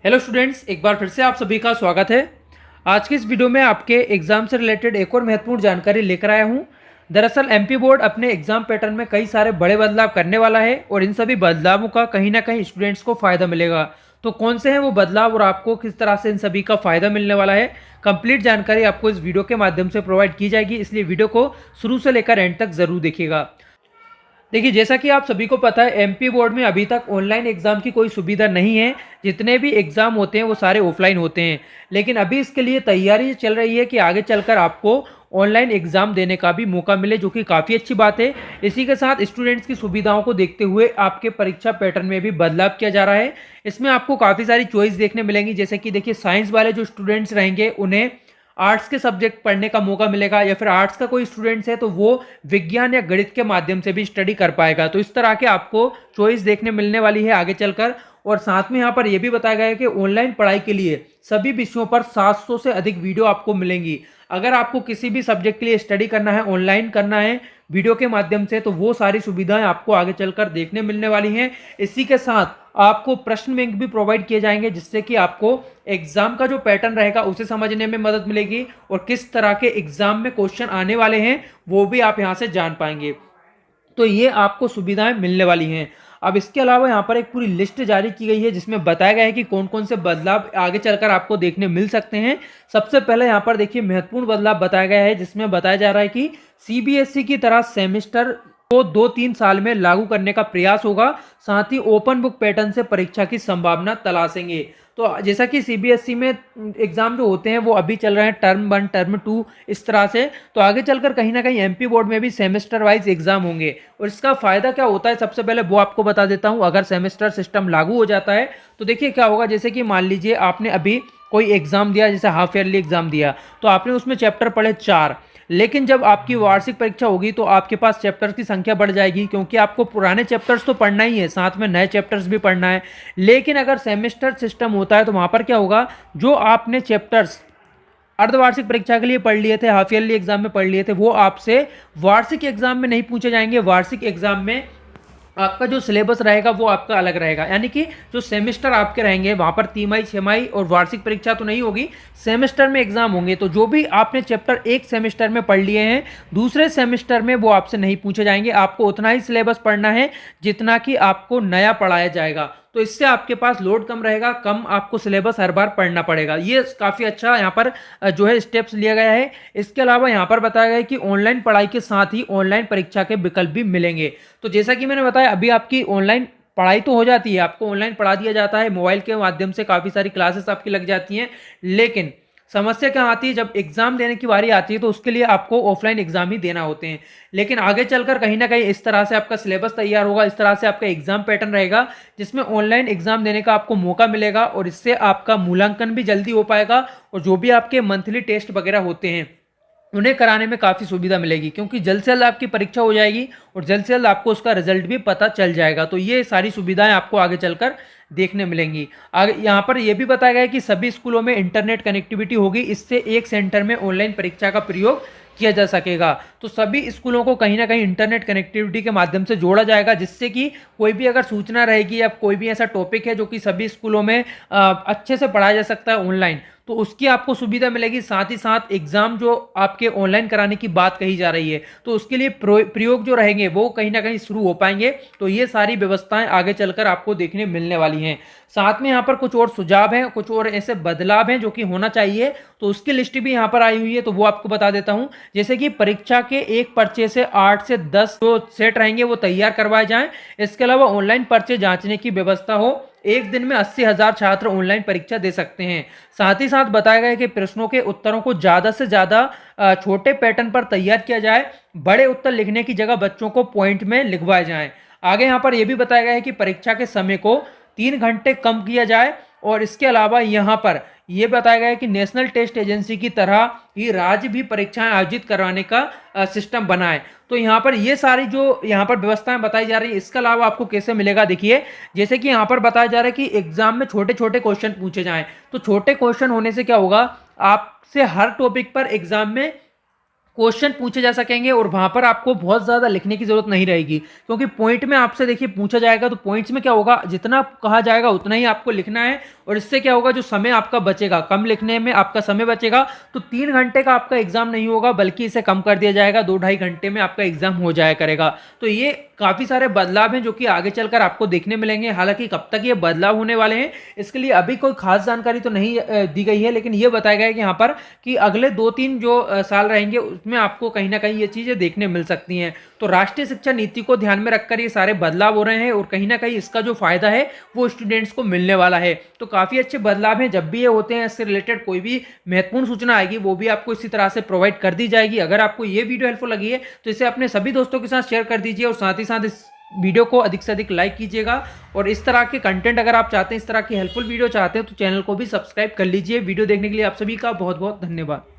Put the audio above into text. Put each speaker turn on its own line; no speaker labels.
Hello students, एक बार फिर से आप सभी का स्वागत है। आज की इस वीडियो में आपके एग्जाम से रिलेटेड एक और महत्वपूर्ण जानकारी लेकर आया हूं। दरअसल एमपी बोर्ड अपने एग्जाम पैटर्न में कई सारे बड़े बदलाव करने वाला है और इन सभी बदलावों का कहीं ना कहीं स्टूडेंट्स को फायदा मिलेगा। तो कौन से हैं वो बदलाव और आपको किस तरह से इन सभी का फायदा मिलने वाला है, कंप्लीट जानकारी आपको इस वीडियो के माध्यम से प्रोवाइड की जाएगी, इसलिए वीडियो को शुरू से लेकर एंड तक जरूर देखिएगा। देखिए, जैसा कि आप सभी को पता है, एमपी बोर्ड में अभी तक ऑनलाइन एग्ज़ाम की कोई सुविधा नहीं है। जितने भी एग्ज़ाम होते हैं वो सारे ऑफलाइन होते हैं। लेकिन अभी इसके लिए तैयारी चल रही है कि आगे चलकर आपको ऑनलाइन एग्ज़ाम देने का भी मौका मिले, जो कि काफ़ी अच्छी बात है। इसी के साथ स्टूडेंट्स की सुविधाओं को देखते हुए आपके परीक्षा पैटर्न में भी बदलाव किया जा रहा है। इसमें आपको काफ़ी सारी चॉइस देखने मिलेंगी, जैसे कि देखिए, साइंस वाले जो स्टूडेंट्स रहेंगे उन्हें आर्ट्स के सब्जेक्ट पढ़ने का मौका मिलेगा, या फिर आर्ट्स का कोई स्टूडेंट्स है तो वो विज्ञान या गणित के माध्यम से भी स्टडी कर पाएगा। तो इस तरह के आपको चॉइस देखने मिलने वाली है आगे चलकर। और साथ में यहाँ पर यह भी बताया गया है कि ऑनलाइन पढ़ाई के लिए सभी विषयों पर 700 से अधिक वीडियो आपको मिलेंगी। अगर आपको किसी भी सब्जेक्ट के लिए स्टडी करना है, ऑनलाइन करना है वीडियो के माध्यम से, तो वो सारी सुविधाएं आपको आगे चलकर देखने मिलने वाली हैं। इसी के साथ आपको प्रश्न बैंक भी प्रोवाइड किए जाएंगे, जिससे कि आपको एग्जाम का जो पैटर्न रहेगा उसे समझने में मदद मिलेगी और किस तरह के एग्जाम में क्वेश्चन आने वाले हैं वो भी आप यहां से जान पाएंगे। तो ये आपको सुविधाएं मिलने वाली हैं। अब इसके अलावा यहाँ पर एक पूरी लिस्ट जारी की गई है, जिसमें बताया गया है कि कौन कौन से बदलाव आगे चलकर आपको देखने मिल सकते हैं। सबसे पहले यहाँ पर देखिए, महत्वपूर्ण बदलाव बताया गया है, जिसमें बताया जा रहा है कि सीबीएसई की तरह सेमेस्टर को 2-3 साल में लागू करने का प्रयास होगा। साथ ही ओपन बुक पैटर्न से परीक्षा की संभावना तलाशेंगे। तो जैसा कि सीबीएसई में एग्जाम जो होते हैं वो अभी चल रहे हैं टर्म 1, टर्म 2 इस तरह से, तो आगे चलकर कहीं ना कहीं एमपी बोर्ड में भी सेमेस्टर वाइज एग्जाम होंगे। और इसका फायदा क्या होता है, सबसे पहले वो आपको बता देता हूं। अगर सेमेस्टर सिस्टम लागू हो जाता है तो देखिए क्या होगा। जैसे कि मान लीजिए आपने अभी कोई एग्जाम दिया, जैसे हाफ ईयरली एग्जाम दिया, तो आपने उसमें चैप्टर पढ़े 4। लेकिन जब आपकी वार्षिक परीक्षा होगी तो आपके पास चैप्टर्स की संख्या बढ़ जाएगी, क्योंकि आपको पुराने चैप्टर्स तो पढ़ना ही है, साथ में नए चैप्टर्स भी पढ़ना है। लेकिन अगर सेमेस्टर सिस्टम होता है तो वहां पर क्या होगा, जो आपने चैप्टर्स अर्धवार्षिक परीक्षा के लिए पढ़ लिए थे, हाफ ईयरली एग्जाम में पढ़ लिए थे, वो आपसे वार्षिक एग्जाम में नहीं पूछे जाएंगे। वार्षिक एग्जाम में आपका जो सिलेबस रहेगा वो आपका अलग रहेगा, यानी कि जो सेमेस्टर आपके रहेंगे वहां पर तिमाही, छमाही और वार्षिक परीक्षा तो नहीं होगी, सेमेस्टर में एग्जाम होंगे। तो जो भी आपने चैप्टर एक सेमेस्टर में पढ़ लिए हैं, दूसरे सेमेस्टर में वो आपसे नहीं पूछे जाएंगे। आपको उतना ही सिलेबस पढ़ना है जितना कि आपको नया पढ़ाया जाएगा। तो इससे आपके पास लोड कम रहेगा, कम आपको सिलेबस हर बार पढ़ना पड़ेगा। ये काफ़ी अच्छा यहाँ पर जो है स्टेप्स लिया गया है। इसके अलावा यहाँ पर बताया गया है कि ऑनलाइन पढ़ाई के साथ ही ऑनलाइन परीक्षा के विकल्प भी मिलेंगे। तो जैसा कि मैंने बताया, अभी आपकी ऑनलाइन पढ़ाई तो हो जाती है, आपको ऑनलाइन पढ़ा दिया जाता है, मोबाइल के माध्यम से काफ़ी सारी क्लासेस आपकी लग जाती हैं। लेकिन समस्या क्या आती है, जब एग्जाम देने की बारी आती है तो उसके लिए आपको ऑफलाइन एग्जाम ही देना होते हैं। लेकिन आगे चलकर कहीं ना कहीं इस तरह से आपका सिलेबस तैयार होगा, इस तरह से आपका एग्जाम पैटर्न रहेगा, जिसमें ऑनलाइन एग्जाम देने का आपको मौका मिलेगा और इससे आपका मूल्यांकन भी जल्दी हो पाएगा। और जो भी आपके मंथली टेस्ट वगैरह होते हैं उन्हें कराने में काफ़ी सुविधा मिलेगी, क्योंकि जल्द से जल्द आपकी परीक्षा हो जाएगी और जल्द से जल्द आपको उसका रिजल्ट भी पता चल जाएगा। तो ये सारी सुविधाएं आपको आगे चलकर देखने मिलेंगी। आगे यहाँ पर यह भी बताया गया है कि सभी स्कूलों में इंटरनेट कनेक्टिविटी होगी, इससे एक सेंटर में ऑनलाइन परीक्षा का प्रयोग किया जा सकेगा। तो सभी स्कूलों को कहीं ना कहीं इंटरनेट कनेक्टिविटी के माध्यम से जोड़ा जाएगा, जिससे कि कोई भी अगर सूचना रहेगी या कोई भी ऐसा टॉपिक है जो कि सभी स्कूलों में अच्छे से पढ़ाया जा सकता है ऑनलाइन, तो उसकी आपको सुविधा मिलेगी। साथ ही साथ एग्जाम जो आपके ऑनलाइन कराने की बात कही जा रही है, तो उसके लिए प्रयोग जो रहेंगे वो कहीं ना कहीं शुरू हो पाएंगे। तो ये सारी व्यवस्थाएं आगे चलकर आपको देखने मिलने वाली हैं। साथ में यहाँ पर कुछ और सुझाव हैं, कुछ और ऐसे बदलाव हैं जो कि होना चाहिए, तो उसकी लिस्ट भी यहाँ पर आई हुई है, तो वो आपको बता देता हूँ। जैसे कि परीक्षा के एक पर्चे से 8 से 10 जो सेट रहेंगे वो तैयार करवाए जाएं। इसके अलावा ऑनलाइन पर्चे जांचने की व्यवस्था हो। एक दिन में 80,000 छात्र ऑनलाइन परीक्षा दे सकते हैं। साथ ही साथ बताया गया है कि प्रश्नों के उत्तरों को ज़्यादा से ज़्यादा छोटे पैटर्न पर तैयार किया जाए। बड़े उत्तर लिखने की जगह बच्चों को पॉइंट में लिखवाए जाएं। आगे यहाँ पर यह भी बताया गया है कि परीक्षा के समय को 3 घंटे कम किया जाए। और इसके अलावा यहाँ पर यह बताया गया है कि नेशनल टेस्ट एजेंसी की तरह ही राज्य भी परीक्षाएं आयोजित करवाने का सिस्टम बनाए। तो यहाँ पर ये सारी जो यहाँ पर व्यवस्थाएं बताई जा रही है, इसके अलावा आपको कैसे मिलेगा, देखिए जैसे कि यहाँ पर बताया जा रहा है कि एग्जाम में छोटे छोटे क्वेश्चन पूछे जाएं। तो छोटे क्वेश्चन होने से क्या होगा, आपसे हर टॉपिक पर एग्जाम में क्वेश्चन पूछे जा सकेंगे और वहां पर आपको बहुत ज़्यादा लिखने की ज़रूरत नहीं रहेगी, क्योंकि पॉइंट में आपसे देखिए पूछा जाएगा तो पॉइंट्स में क्या होगा, जितना कहा जाएगा उतना ही आपको लिखना है। और इससे क्या होगा, जो समय आपका बचेगा, कम लिखने में आपका समय बचेगा, तो 3 घंटे का आपका एग्जाम नहीं होगा, बल्कि इसे कम कर दिया जाएगा, 2-2.5 घंटे में आपका एग्जाम हो जाया करेगा। तो ये काफ़ी सारे बदलाव हैं जो कि आगे चलकर आपको देखने मिलेंगे। हालांकि कब तक ये बदलाव होने वाले हैं, इसके लिए अभी कोई खास जानकारी तो नहीं दी गई है, लेकिन ये बताया गया है कि यहाँ पर कि अगले 2-3 जो साल रहेंगे उसमें आपको कहीं ना कहीं ये चीज़ें देखने मिल सकती हैं। तो राष्ट्रीय शिक्षा नीति को ध्यान में रखकर ये सारे बदलाव हो रहे हैं और कहीं ना कहीं इसका जो फायदा है वो स्टूडेंट्स को मिलने वाला है। तो काफ़ी अच्छे बदलाव हैं। जब भी ये होते हैं, इससे रिलेटेड कोई भी महत्वपूर्ण सूचना आएगी वो भी आपको इसी तरह से प्रोवाइड कर दी जाएगी। अगर आपको ये वीडियो हेल्पफुल लगी है तो इसे अपने सभी दोस्तों के साथ शेयर कर दीजिए और साथ ही साथ इस वीडियो को अधिक से अधिक लाइक कीजिएगा। और इस तरह के कंटेंट अगर आप चाहते हैं, इस तरह की हेल्पफुल वीडियो चाहते हैं, तो चैनल को भी सब्सक्राइब कर लीजिए। वीडियो देखने के लिए आप सभी का बहुत बहुत धन्यवाद।